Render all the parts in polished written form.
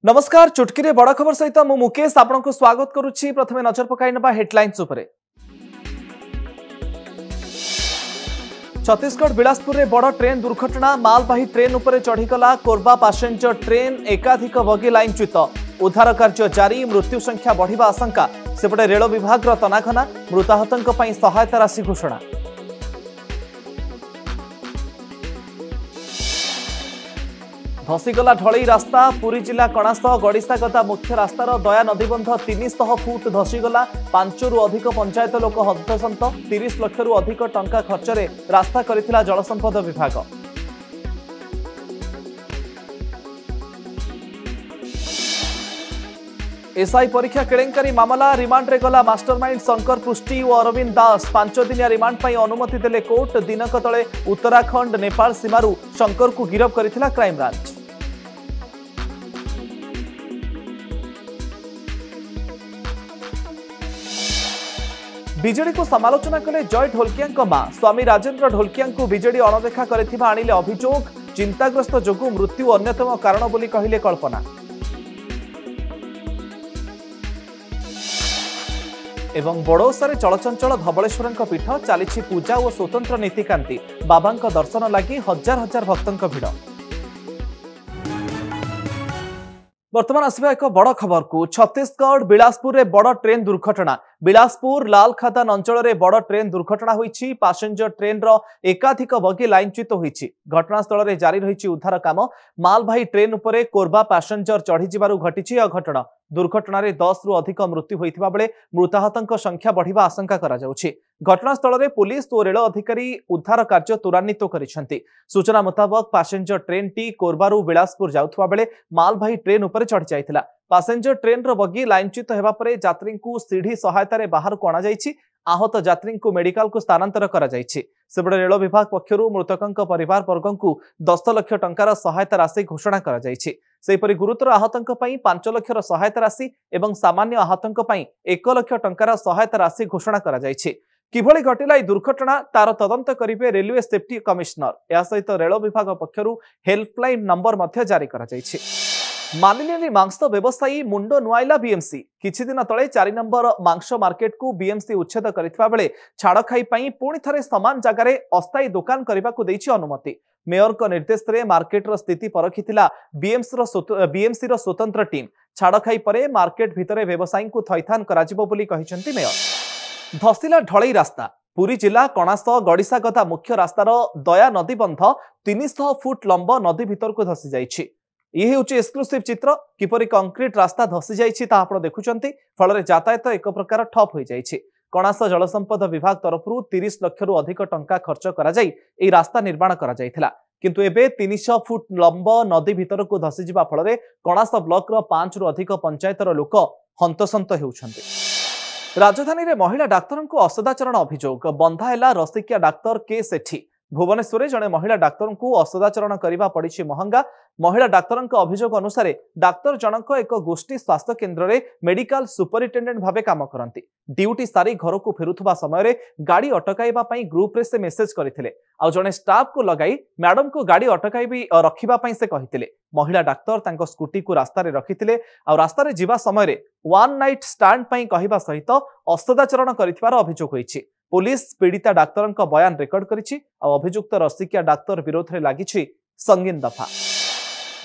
नमस्कार चुटकी बड़ खबर सहित मु मुकेश आपको स्वागत करुच्ची। प्रथमे नजर पकाई नबा हेडलाइंस उपरे। छत्तीसगढ़ बिलासपुर रे बड़ ट्रेन दुर्घटना। मालवाही ट्रेन उपरे चढ़ीगला कोरबा पैसेंजर ट्रेन। एकाधिक बगी लाइनच्युत। उद्धार कार्य जारी। मृत्यु संख्या बढ़िबा आशंका। सेपटे रेल विभाग तनाघना। मृताहतों पई सहायता राशि घोषणा। धसीगला ढलई रास्ता। पुरी जिला कणास गड़िसागदा मुख्य रास्तार दया नदीबंध 300 फुट धसीगला। 5 रु अधिक पंचायत लोक हतसंत। 30 लाख रु अधिक टंका खर्चरे रास्ता करिथिला जलसंपद विभाग। एसआई परीक्षा केलेंकारी मामला। रिमांड रे गला मास्टरमाइंड शंकर पृष्टि और अरविंद दास। 5 दिनिया रिमांड पई अनुमति देले कोर्ट। दिनक तले उत्तराखंड नेपाल सीमारू शंकर को गिरफ करिथिला क्राइम ब्रांच। बीजेडी को समालोचना कले जय ढोलकिया मां। स्वामी राजेन्द्र ढोलकिया को बीजेडी अणदेखा करिथिबा आनिले अभियोग। चिंताग्रस्त जोगु मृत्यु अन्यतम कारण बोली कहिले कल्पना। एवं बड़ौसारे चलचंचल धवलेश्वर पीठ चली पूजा और स्वतंत्र नीतिकांति। बाबा दर्शन लगी हजार हजार भक्तों भिड़। वर्तमान आसवा एक बड़ खबर को। छत्तीसगढ़ बिलासपुर रे बड़ ट्रेन दुर्घटना। बिलासपुर लालखादान अंचल रे बड़ ट्रेन दुर्घटना होईछि। पैसेंजर ट्रेन रो एकाधिक बगी लाइनच्युत होईछि। घटनास्थल रे जारी रहिछि उद्धार काम। मालवाही ट्रेन उपरे कोरबा पैसेंजर चढ़ी जिबारु घटिछि अघटन। दुर्घटना रे 10 रु अधिक मृत्यु होइथिबा बेले मृताहतों संख्या बढ़िबा आशंका करा जाउछि। घटनास्थल रे पुलिस और रेल अधिकारी उद्धार कार्य त्वरान्वित करिसेंति। सूचना मुताबक पैसेंजर ट्रेन टी कोरबारु बिलासपुर जाउथबा बेले मालवाही ट्रेन उपरे चढ़ी जाइथिला। पैसेंजर ट्रेन रो बगी लाइनच्युत हेबा परे यात्री को सीढ़ी सहायता रे बाहर को आना जाइछि। आहत यात्री को मेडिकल को स्थानांतर करा जाइछि। सेबडे रेल विभाग पक्षरु मृतकंक परिवार वर्गों को 10 लाख टंकार सहायता राशि घोषणा करा जाइछि। सेहिपरि गुरुतर आहतों पई 5 लाख सहायता राशि एवं सामान्य आहतों पई 1 लाख टंकार सहायता राशि घोषणा करा जाइछि। किभଳି घटिला ई दुर्घटना तार तदंत करिवे रेलवे सेफ्टी कमिश्नर। या सहित रेल विभाग पक्षरु हेल्पलाइन नंबर मध्य जारी करा जाइछि। मानिलेनी मांस व्यवसायी मुंड नुआइला बीएमसी। किछि दिन तले 4 नंबर मांस मार्केट को बीएमसी उच्छेद करितबा बेले छाड़ खाई पई पुणी थरे समान जगार अस्थायी दुकान करने को दैछि अनुमति। मेयर को निर्देश रे मार्केट रो स्थिति परखिथिला बीएमसी रो स्वतंत्र टीम। छाड़ खाई परे मार्केट भितरे व्यवसायी को थैथान कराजिबो बोली कहिसेंति मेयर। धसीला ढलई रास्ता। पुरी जिला कणास गड़िसागदा मुख्य रास्तार दया नदीबंध 300 फुट लंब नदी भितर को धसी जाइछि। यह हूँ एक्सक्लूसिव चित्र। किपरि कंक्रीट रास्ता धसी जाइछि ता आपण देखुचंती। फल यातायात एक प्रकार ठप हो जाइछि। कणास जलसंपद विभाग तरफरु 30 लाख रु अधिक टंका खर्च करा जाई एई रास्ता निर्माण करा जाइथिला। किंतु एबे 300 फुट लंब नदी भितर को धसी जिबा फल कणास ब्लॉक रो 5 रु अधिक पंचायतर लोक हंतसंत हेउछंती। राजधानी रे महिला डाक्तर को असदाचरण अभियोग। बंधा हैला रसिकिया डाक्तर के सेठी। भुवनेश्वर जड़े महिला डाक्तर को असदाचरण करने पड़ी महंगा। महिला डाक्तर अभियोग अनुसार डाक्तर जनक एक गोष्ठी स्वास्थ्य केन्द्र में मेडिकल सुपरिटेडेंट भाव काम करती। ड्यूटी सारी घर को फेरुवा समय गाड़ी अटकाइबा ग्रुप रे से मेसेज करते। आ जड़े स्टाफ को लगाई मैडम को गाड़ी अटकाई रखापी से कहते। महिला डाक्तर तांको स्कूटी को रास्ता रखिते। आ रास्ता जीवा समय वन नाइट स्टैंड कहवा सहित असदाचरण कर अभियोग होइछि। पुलिस पीड़िता डाक्तर बयान रेकर्ड करिछि। अभियुक्त रसिकिया डाक्तर विरोध में लगी संगीन दफा।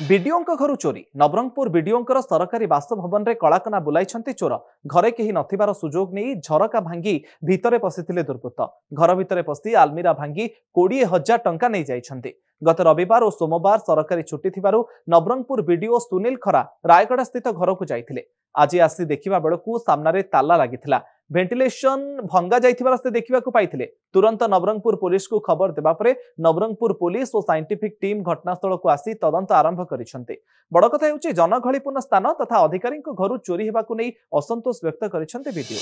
बीडीओ घर चोरी। नवरंगपुर बीडीओ सरकारी बासभवन में कलाकना बुलाई चोर। घरे कहीं नथिबार सुजोग नहीं झरका भांगी भितरे पशिथिले दुर्बृत्त। घर भितरे पशि आलमीरा भांगी 20,000 टंका नहीं जाइछन्ति। गत रविवार और सोमवार सरकारी छुट्टी थिबारु नवरंगपुर बीडीओ सुनील खरा रायगढ़ स्थित घर को जाइथिले। आज आसी देखिबा बेलकु सामनारे ताला लागिथिला। वेंटिलेशन भंगा जाइथिबार से देखिबा को पाइथिले। तुरंत नवरंगपुर पुलिस को खबर देबा परे नवरंगपुर पुलिस और साइंटिफिक टीम घटनास्थल को आसी तदंत आरंभ करिसेंते। बड़ कथा हेउछि जनगहलीपूर्ण स्थान तथा अधिकारी घर चोरी हेबाकु नै असंतोष व्यक्त करिसेंते बीडीओ।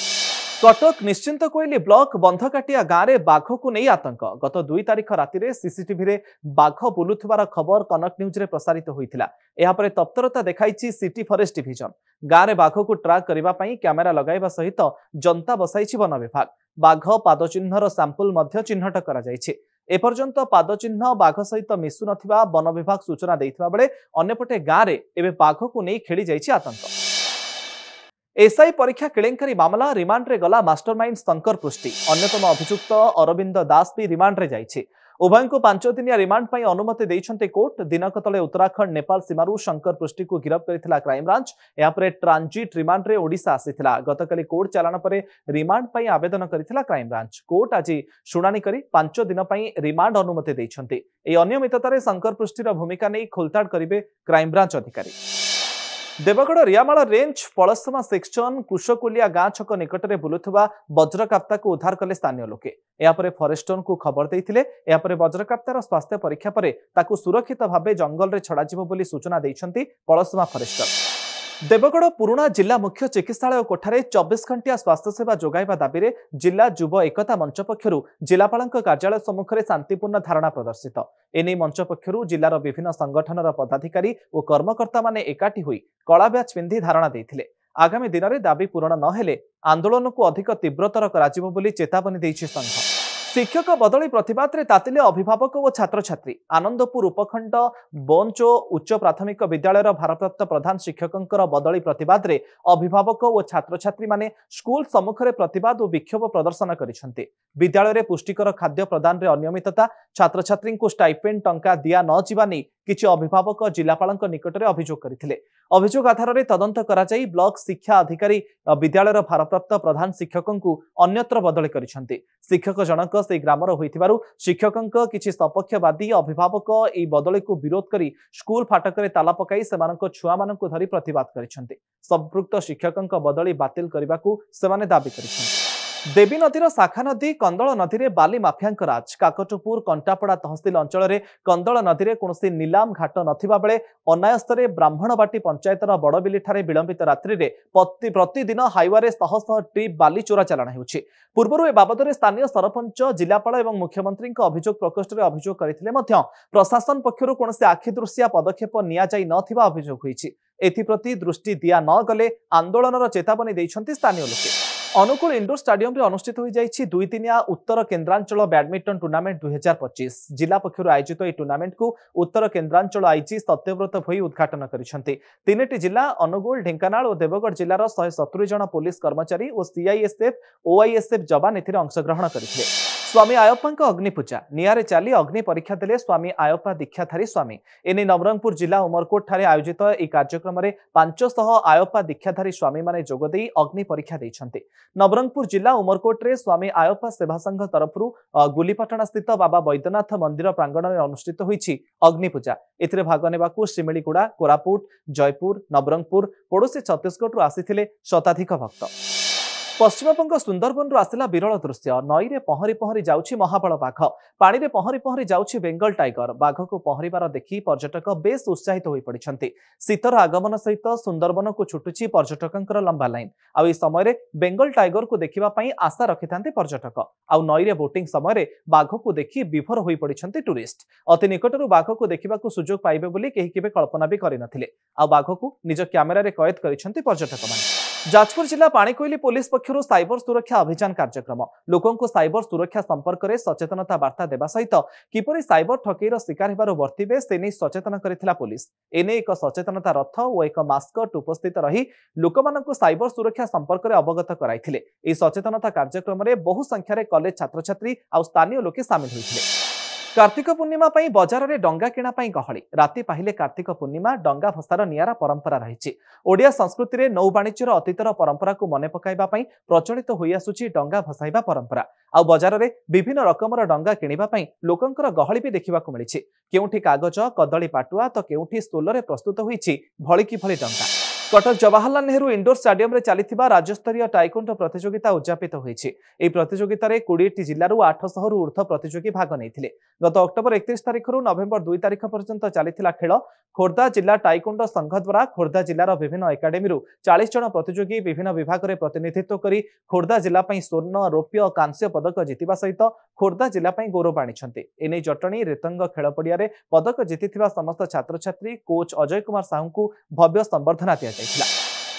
कटक निश्चिंत कोइली ब्लॉक बंधकाटिया गाँव में बाघ को नहीं आतंक। गत 2 तारिख राति सीसीटीवी रे बाघ बुलुथिबार खबर कनक न्यूज रे प्रसारित होइथिला। एहा परे तत्परता देखाइछि सिटी फॉरेस्ट डिविजन। गाँव में बाघ को ट्रैक करबा पई कैमेरा लगाइबा सहित जनता बसाइछि वन विभाग। बाघ पादचिह्नर सैंपल मध्य चिन्हट करा जाइछि। एपर्यंत पादचिह्न बाघ सहित मिशु नथिबा वन विभाग सूचना देइथिबा बेले अन्यपटे गाँव में एवं बाघ को नहीं खेली जाइछि आतंक। एसआई परीक्षा केलेंकारी मामला रिमांड रे गला मास्टरमाइंड शंकर पृष्टि अन्यतम अभियुक्त अरविंद दास भी रिमांड रे जाइछि। उभय को 5 दिनिया रिमांड पर अनुमति देइछन्ते कोर्ट। दिनक तले उत्तराखंड नेपाल सीमारू शंकर पृष्टि को गिरफ्त करिथिला क्राइमब्रांच। यापर ट्रांजिट रिमांड रे ओडिशा आसीथिला। गतकाली कोर्ट चालान पर रिमांड पर आवेदन करिथिला क्राइमब्रांच। कोर्ट आज शुणानी करी 5 दिन पर रिमांड अनुमति देइछन्ते। ए अनियमिततारे शंकर पृष्टिर भूमिका नहीं खोलताड़ करिवे क्राइमब्रांच अधिकारी। देवगढ़ रियामाल रेंज पलसमा सेक्शन कुशकुलिया गाँ छक निकट में बुलुवा वज्रकाप्ता को उद्धार कले स्थानीय लोके। यापर फरेस्टर को खबर देते वज्रकाप्तार स्वास्थ्य परीक्षा पर ताकू सुरक्षित भाव जंगल में छड़ाଯିବ ବୋଲି सूचना देइछन्ति पलसमा फरेस्टर। देवगढ़ पुराणा जिला मुख्य चिकित्सालय कोठारे 24 घंटिया स्वास्थ्य सेवा जोगाइबा दाबी रे जिला युव एकता मंच पक्षरु जिलापालक कार्यालय सम्मुख में शांतिपूर्ण धारणा प्रदर्शित। एने मंच पक्षरु जिलार विभिन्न संगठनर पदाधिकारी और कर्मकर्ता माने एकाठी हुई कला ब्याच पिंधि धारणा देइथिले। आगामी दिन में दाबी पूरण नहेले आंदोलन को अधिक तीव्रतर कराजिबो बोली चेतावनी देइछि संघ। शिक्षक बदली प्रतिबाद रे तातिले अभिभावक और छात्र छात्री। आनंदपुर उपखंड बोंचो उच्च प्राथमिक विद्यालय भारप्राप्त प्रधान शिक्षकंकर बदली प्रतिबाद रे अभिभावक और छात्र छात्री माने स्कूल सम्मुख में प्रतिबाद और विक्षोभ प्रदर्शन करिसेंते। विद्यालय रे पुष्टिकर खाद्य प्रदान रे अनियमितता, छात्र छात्री को स्टाइपेंड टंका दिया न जिबा नै किछि अभिभावक जिलापालक निकट में अभियोग करथिले। अभियोग आधार में तदंत कराई ब्लॉक शिक्षा अधिकारी विद्यालय भारप्राप्त प्रधान शिक्षकंकु अन्यत्र बदली करिसेंते। शिक्षक जनक से ग्रामर होइथिबारु शिक्षकंक किछि सपक्षवादी अभिभावक एई बदली को विरोध करी स्कूल फाटक रे ताला पकाई सेमानक छुआ मानक धरी प्रतिबाद करिसेंते। संपृक्त शिक्षकंक बदली बातिल करबाकू सेमाने दाबी करिसेंते। देवी नदीर शाखा नदी कंदल नदी में बाली माफियांक राज। काकटपुर कंटापड़ा तहसिल अंचल में कंदल नदी में कौन नीलाम घाट नथिबा बेले अनायस्तर ब्राह्मणबाटी पंचायतर बड़बिली ठारे विलंबित रात्रि में प्रतिदिन हाईवे शह शह ट्रिप बाली चोरा चालाण होउछि। पूर्व ए बाबद में स्थानीय सरपंच जिलापाल और मुख्यमंत्री अभियोग प्रकोष्ठ में अभियोग करथिले मध्य प्रशासन पक्षरु कौन आखिदृशिया पदक्षेप निया जाई नथिबा अभियोग होइछि। एथिप्रति दृष्टि दिया न गले आंदोलनर चेतावनी दैछन्ति स्थानीय लोके। अनुकूल इंडोर स्टाडियम रे अनुष्ठित हो जाइछि 2 दिनिया उत्तर केन्द्रांचल बैडमिंटन टूर्नामेंट 2025। जिला पक्षर आयोजित यह टूर्नामेंट को उत्तर केन्द्रांचल आईजी सत्यव्रत भई उद्घाटन करिसेंति। 3टी जिला अनुगुल, ढेंकानाल और देवगढ़ जिलार 170 जन पुलिस कर्मचारी और सीआईएसएफ ओआईएसएफ जवान एथिरे अंशग्रहण करथिले। स्वामी आयप्पा अग्निपूजा नियारे चाली अग्नि परीक्षा देले स्वामी आयप्पा दीक्षाधारी स्वामी। एने नवरंगपुर जिला उमरकोट ठारे आयोजित यह कार्यक्रम में 500 आयप्पा दीक्षाधारी स्वामी माने जोगदेई अग्नि परीक्षा दैछन्ति। नवरंगपुर जिला उमरकोट रे स्वामी आयप्पा सेवा संघ तरफ गुलीपाटना स्थित बाबा वैद्यनाथ मंदिर प्रांगण में अनुष्ठित होइछि अग्निपूजा। एथिरे भाग नेबाकू शिमिलीगुड़ा, कोरापुट, जयपुर, नवरंगपुर, पड़ोशी छत्तीसगढ़ आसीथिले शताधिक भक्त। पश्चिमबंग सुंदरबन आसिला विरल दृश्य। नई रे पहरी पहरी जाउछि महाबल बाघ, पानी रे पहरी पहरी जाउछि बेंगल टाइगर। बाघ को पहरिबार देखि पर्यटक बेस उत्साहित होई पड़िछन्ति। शीतर आगमन सहित सुंदरबन को छुटुछि पर्यटकंकर लंबा लाइन। आ ई समय रे बेंगल टाइगर को देखिबा पई आशा रखिथांते पर्यटक। आ नई रे बोटिंग समय रे बाघ को देखि विभोर होई पड़िछन्ति टूरिस्ट। अति निकटरू बाघ को देखिबाकू सुजोग पाइबे बोली केही केबे कल्पना भी करिनथिले। आ बाघ को निज कैमेरा रे कैद करिछन्ति पर्यटक माने। जाजपुर जिला पाणिकोइली पुलिस पक्षरु साइबर सुरक्षा अभियान कार्यक्रम। लोकों को साइबर सुरक्षा संपर्क में सचेतनता वार्ता देवा सहित किपरि साइबर ठकेईर शिकार हेबारु वर्तिबे से नहीं सचेतन करिथिला पुलिस। एने एक सचेतनता रथ और एक मास्कट उपस्थित रही लोकमानंकु साइबर सुरक्षा संपर्क में अवगत कराइथिले। एई सचेतनता कार्यक्रम में बहु संख्यार कॉलेज छात्र छात्री और स्थानीय लोके सामिल होइथिले। कार्तिक पूर्णिमा पई बाजार रे डंगा किणा पई गहली। राति पाहिले कार्तिक पूर्णिमा डंगा भसार नियारा परंपरा रही। ओडिया संस्कृति रे नौ वाणिज्यर अतीतर परंपरा को मन पकाइबा पई प्रचलित होई आसुची डंगा भसाइबा परंपरा। आ बाजार रे विभिन्न रकमर डंगा किणिबा पई लोकंकर गहली भी देखिबा को मिलिछि। केउठी कागज कदली पाटुआ तो केउठी स्टोल रे प्रस्तुत होईछि भଳି कि भଳି डंगा। कटक जवाहरलाल नेहरू इंडोर स्टाडियम रे चलीथिबा राज्यस्तरीय टाइकोंडो प्रतियोगिता उद्यापित होईछि। एई प्रतियोगिता रे 20टी जिल्लारू 800 रु ऊर्ध्व प्रतियोगी भाग नैथिले। गत अक्टोबर 31 तारिख रु नवेम्बर 2 तारिख पर्यंत चलीथिला खेल। खोर्धा जिला टाइकोंडो संघ द्वारा खोर्धा जिलार विभिन्न एकाडेमी 40 जन प्रतियोगी विभिन्न विभाग में प्रतिनिधित्व करी खोर्धा जिला पई स्वर्ण, रौप्य, कांस्य पदक जितिबा सहित खोर्धा जिला पई गौरव आनिछन्ते। एने जटणी रेतंग खेल पड़िया रे पदक जितिथिबा समस्त छात्र छात्री कोच अजय कुमार साहू को भव्य संबर्धना दिया।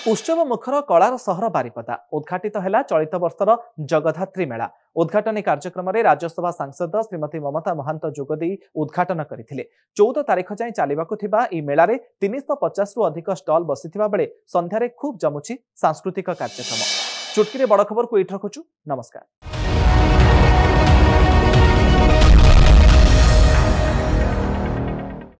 उत्सव मुखर कलार सहर बारिपदा उद्घाटित है चलित वर्षर जगधात्री मेला। उद्घाटनी कार्यक्रम में राज्यसभा सांसद श्रीमती ममता महांत जोगदी उद्घाटन करथिले। 14 तारीख जाए चलिबाकु थिबा ई मेलारे 350 रु अधिक स्टल बसिथिबा बेले संध्यारे खूब जमुछि सांस्कृतिक कार्यक्रम। चुटकीरे बड़ खबर को एठ रखुछु। नमस्कार।